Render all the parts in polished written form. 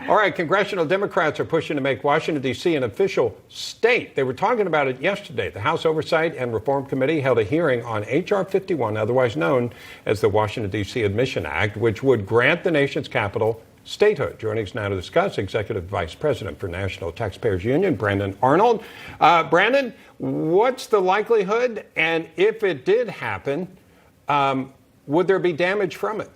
All right, congressional Democrats are pushing to make Washington, D.C. an official state. They were talking about it yesterday. The House Oversight and Reform Committee held a hearing on H.R. 51, otherwise known as the Washington, D.C. Admission Act, which would grant the nation's capital statehood. Joining us now to discuss, Executive Vice President for National Taxpayers Union, Brandon Arnold. Brandon, what's the likelihood? And if it did happen, would there be damage from it?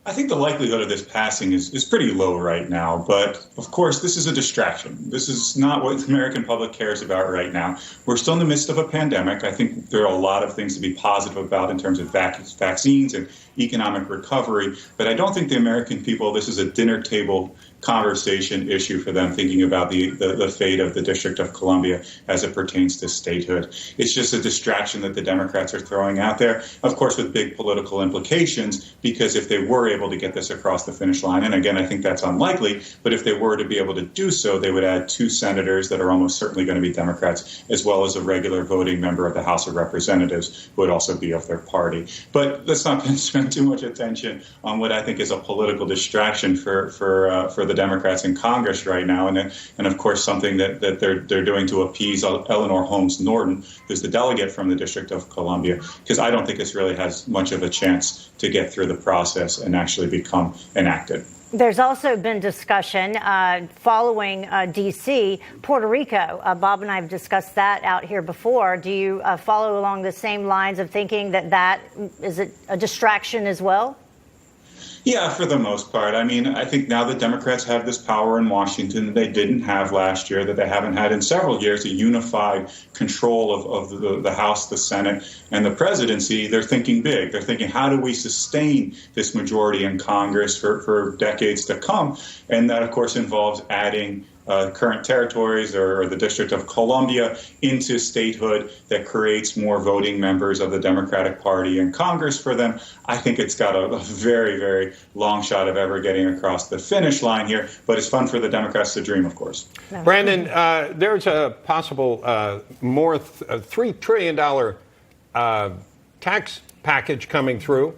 I think the likelihood of this passing is pretty low right now. But, of course, this is a distraction. This is not what the American public cares about right now. We're still in the midst of a pandemic. I think there are a lot of things to be positive about in terms of vaccines and economic recovery. But I don't think the American people, this is a dinner table conversation issue for them, thinking about the fate of the District of Columbia as it pertains to statehood. It's just a distraction that the Democrats are throwing out there, of course, with big political implications, because if they were able to get this across the finish line, and again, I think that's unlikely, but if they were to be able to do so, they would add 2 senators that are almost certainly going to be Democrats, as well as a regular voting member of the House of Representatives who would also be of their party. But let's not spend too much attention on what I think is a political distraction for the Democrats in Congress right now, and of course something that they're doing to appease Eleanor Holmes Norton, who's the delegate from the District of Columbia, because I don't think this really has much of a chance to get through the process and actually become enacted. There's also been discussion following D.C., Puerto Rico. Bob and I have discussed that out here before. Do you follow along the same lines of thinking that is a distraction as well? Yeah, for the most part. I mean, I think now that Democrats have this power in Washington that they didn't have last year, that they haven't had in several years, a unified control of the House, the Senate, and the presidency, they're thinking big. They're thinking, how do we sustain this majority in Congress for decades to come? And that, of course, involves adding current territories or the District of Columbia into statehood that creates more voting members of the Democratic Party in Congress for them. I think it's got a very, very long shot of ever getting across the finish line here, but it's fun for the Democrats to dream, of course. Brandon, there's a possible more $3 trillion tax package coming through.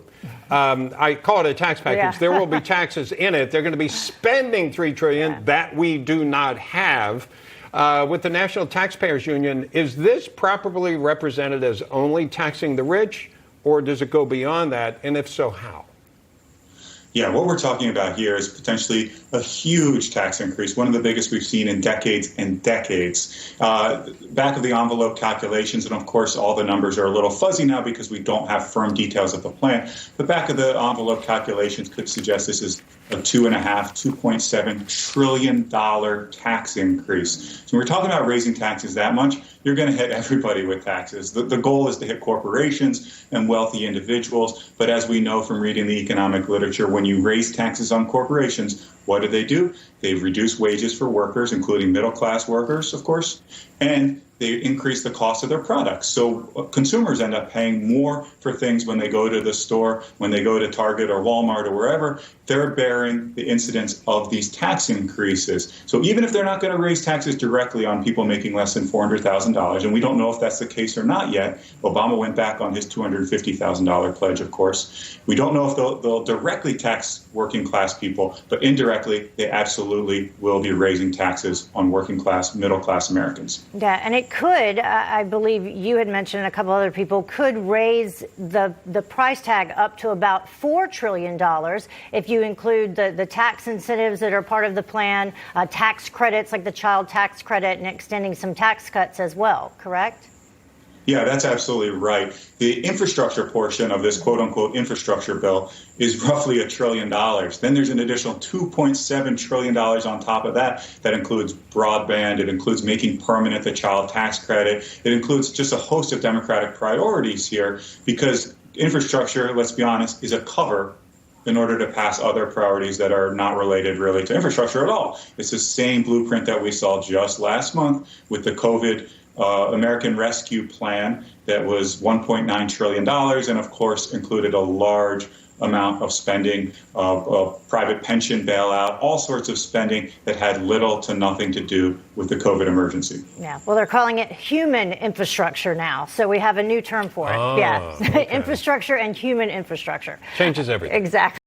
I call it a tax package. Yeah. There will be taxes in it. They're going to be spending $3 trillion that we do not have. With the National Taxpayers Union, is this properly represented as only taxing the rich, or does it go beyond that? And if so, how? Yeah, what we're talking about here is potentially a huge tax increase, one of the biggest we've seen in decades and decades. Back of the envelope calculations, and of course all the numbers are a little fuzzy now because we don't have firm details of the plan, but back of the envelope calculations could suggest this is a $2.7 trillion tax increase. So we're talking about raising taxes that much, you're going to hit everybody with taxes. The goal is to hit corporations and wealthy individuals. But as we know from reading the economic literature, when you raise taxes on corporations, what do? They reduce wages for workers, including middle-class workers, of course, and they increase the cost of their products. So consumers end up paying more for things when they go to the store, when they go to Target or Walmart or wherever. They're bearing the incidence of these tax increases. So even if they're not going to raise taxes directly on people making less than $400,000, and we don't know if that's the case or not yet, Obama went back on his $250,000 pledge, of course. We don't know if they'll directly tax working class people, but indirectly, they absolutely will be raising taxes on working class, middle class Americans. Yeah, and it could, I believe you had mentioned, and a couple other people, could raise the price tag up to about $4 trillion if you include the tax incentives that are part of the plan, tax credits like the child tax credit, and extending some tax cuts as well, correct? Yeah, that's absolutely right. The infrastructure portion of this quote-unquote infrastructure bill is roughly $1 trillion. Then there's an additional $2.7 trillion on top of that. That includes broadband. It includes making permanent the child tax credit. It includes just a host of Democratic priorities here, because infrastructure, let's be honest, is a cover in order to pass other priorities that are not related really to infrastructure at all. It's the same blueprint that we saw just last month with the COVID American Rescue Plan that was $1.9 trillion and, of course, included a large amount of spending, private pension bailout, all sorts of spending that had little to nothing to do with the COVID emergency. Yeah, well, they're calling it human infrastructure now, so we have a new term for it. Oh, yeah, okay. Infrastructure and human infrastructure. Changes everything. Exactly.